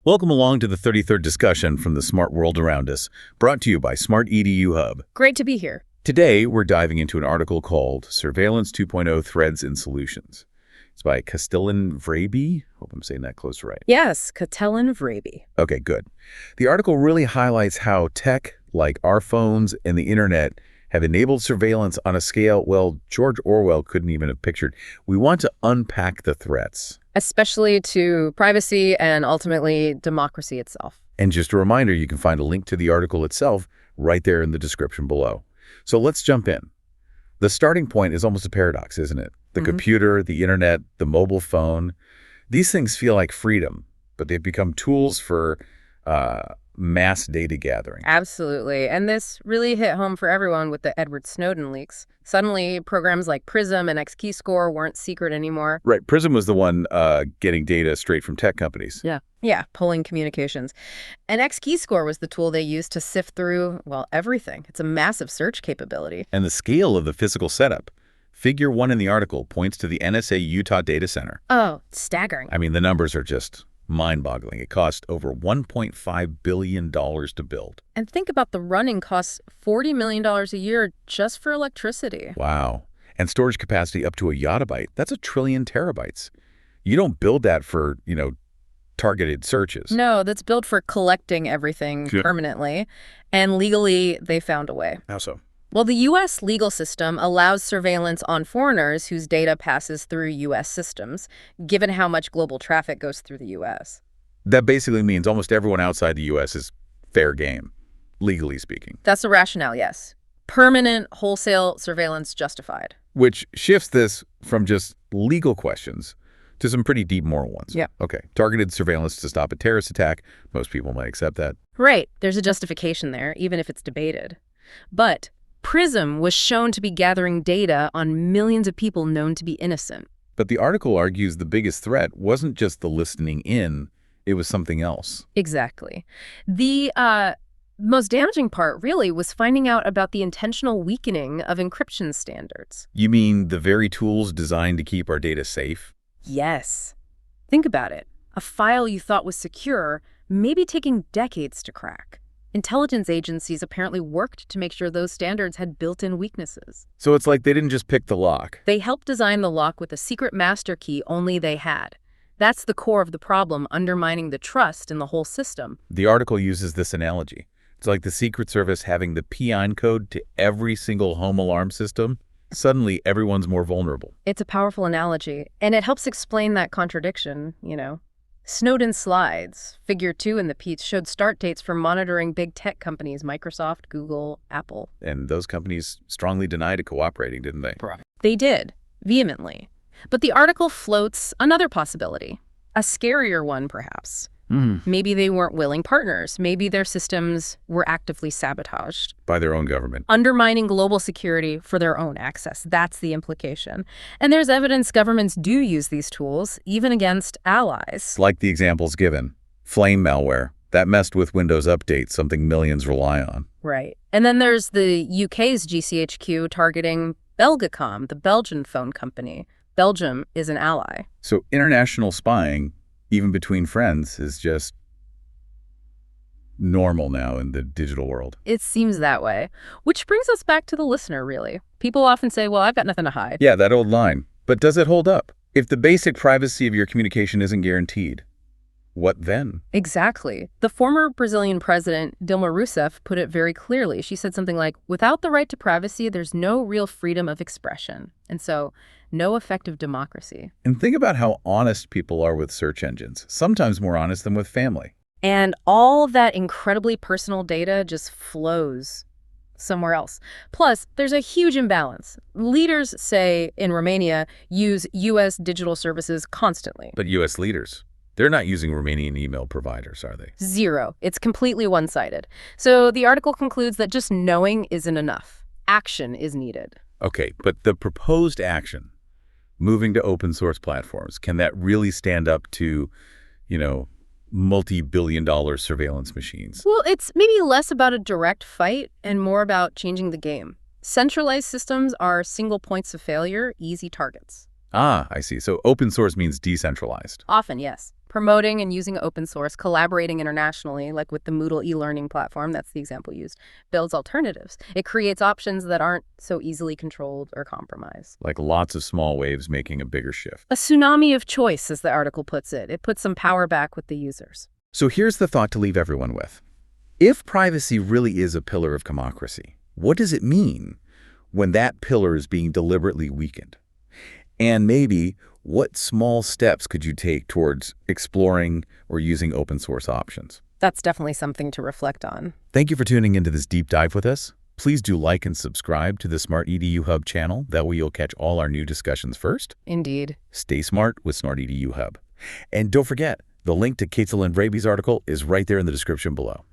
Welcome along to the 33rd discussion from the smart world around us, brought to you by Smart EDU Hub. Great to be here. Today, we're diving into an article called Surveillance 2.0 Threads and Solutions. It's by Castellan Vrabey. Hope I'm saying that close to right. Yes, Castellan Vrabey. Okay, good. The article really highlights how tech, like our phones and the internet, have enabled surveillance on a scale, well, George Orwell couldn't even have pictured. We want to unpack the threats. Especially to privacy and ultimately democracy itself. And just a reminder, you can find a link to the article itself right there in the description below. So let's jump in. The starting point is almost a paradox, isn't it? The computer, the internet, the mobile phone, these things feel like freedom, but they've become tools for mass data gathering. Absolutely. And this really hit home for everyone with the Edward Snowden leaks. Suddenly, programs like Prism and XKeyscore weren't secret anymore. Right. Prism was the one getting data straight from tech companies. Yeah, pulling communications. And XKeyscore was the tool they used to sift through, well, everything. It's a massive search capability. And the scale of the physical setup. Figure 1 in the article points to the NSA Utah data center. Oh, staggering. I mean, the numbers are just mind-boggling. It cost over $1.5 billion to build. And think about the running costs $40 million a year just for electricity. Wow. And storage capacity up to a yottabyte. That's 1 trillion terabytes. You don't build that for, targeted searches. No, that's built for collecting everything permanently. And legally, they found a way. How so? Well, the U.S. legal system allows surveillance on foreigners whose data passes through U.S. systems, given how much global traffic goes through the U.S. That basically means almost everyone outside the U.S. is fair game, legally speaking. That's the rationale, yes. Permanent, wholesale surveillance justified. Which shifts this from just legal questions to some pretty deep moral ones. Yeah. Okay. Targeted surveillance to stop a terrorist attack. Most people might accept that. Right. There's a justification there, even if it's debated. But Prism was shown to be gathering data on millions of people known to be innocent. But the article argues the biggest threat wasn't just the listening in, it was something else. Exactly. The most damaging part, really, was finding out about the intentional weakening of encryption standards. You mean the very tools designed to keep our data safe? Yes. Think about it. A file you thought was secure may be taking decades to crack. Intelligence agencies apparently worked to make sure those standards had built-in weaknesses. So it's like they didn't just pick the lock. They helped design the lock with a secret master key only they had. That's the core of the problem, undermining the trust in the whole system. The article uses this analogy. It's like the Secret Service having the PIN code to every single home alarm system. Suddenly, everyone's more vulnerable. It's a powerful analogy, and it helps explain that contradiction, Snowden slides, figure 2 in the piece, showed start dates for monitoring big tech companies, Microsoft, Google, Apple. And those companies strongly denied cooperating, didn't they? They did, vehemently. But the article floats another possibility, a scarier one, perhaps. Maybe they weren't willing partners. Maybe their systems were actively sabotaged. By their own government. Undermining global security for their own access. That's the implication. And there's evidence governments do use these tools, even against allies. Like the examples given. Flame malware. That messed with Windows Update, something millions rely on. Right. And then there's the UK's GCHQ targeting Belgacom, the Belgian phone company. Belgium is an ally. So international spying, even between friends, is just normal now in the digital world. It seems that way. Which brings us back to the listener, really. People often say, well, I've got nothing to hide. Yeah, that old line. But does it hold up? If the basic privacy of your communication isn't guaranteed, what then? Exactly. The former Brazilian president, Dilma Rousseff, put it very clearly. She said something like, without the right to privacy, there's no real freedom of expression. And so, no effective democracy. And think about how honest people are with search engines, sometimes more honest than with family. And all that incredibly personal data just flows somewhere else. Plus, there's a huge imbalance. Leaders, say, in Romania, use U.S. digital services constantly. But U.S. leaders, they're not using Romanian email providers, are they? Zero. It's completely one-sided. So the article concludes that just knowing isn't enough. Action is needed. Okay, but the proposed action, moving to open source platforms, can that really stand up to, multi-billion-dollar surveillance machines? Well, it's maybe less about a direct fight and more about changing the game. Centralized systems are single points of failure, easy targets. Ah, I see. So open source means decentralized. Often, yes. Promoting and using open source, collaborating internationally, like with the Moodle e-learning platform, that's the example used, builds alternatives. It creates options that aren't so easily controlled or compromised. Like lots of small waves making a bigger shift. A tsunami of choice, as the article puts it. It puts some power back with the users. So here's the thought to leave everyone with. If privacy really is a pillar of democracy, what does it mean when that pillar is being deliberately weakened? And maybe what small steps could you take towards exploring or using open source options? That's definitely something to reflect on. Thank you for tuning into this deep dive with us. Please do like and subscribe to the Smart EDU Hub channel. That way you'll catch all our new discussions first. Indeed. Stay smart with Smart EDU Hub. And don't forget, the link to Katelyn Vrabe's article is right there in the description below.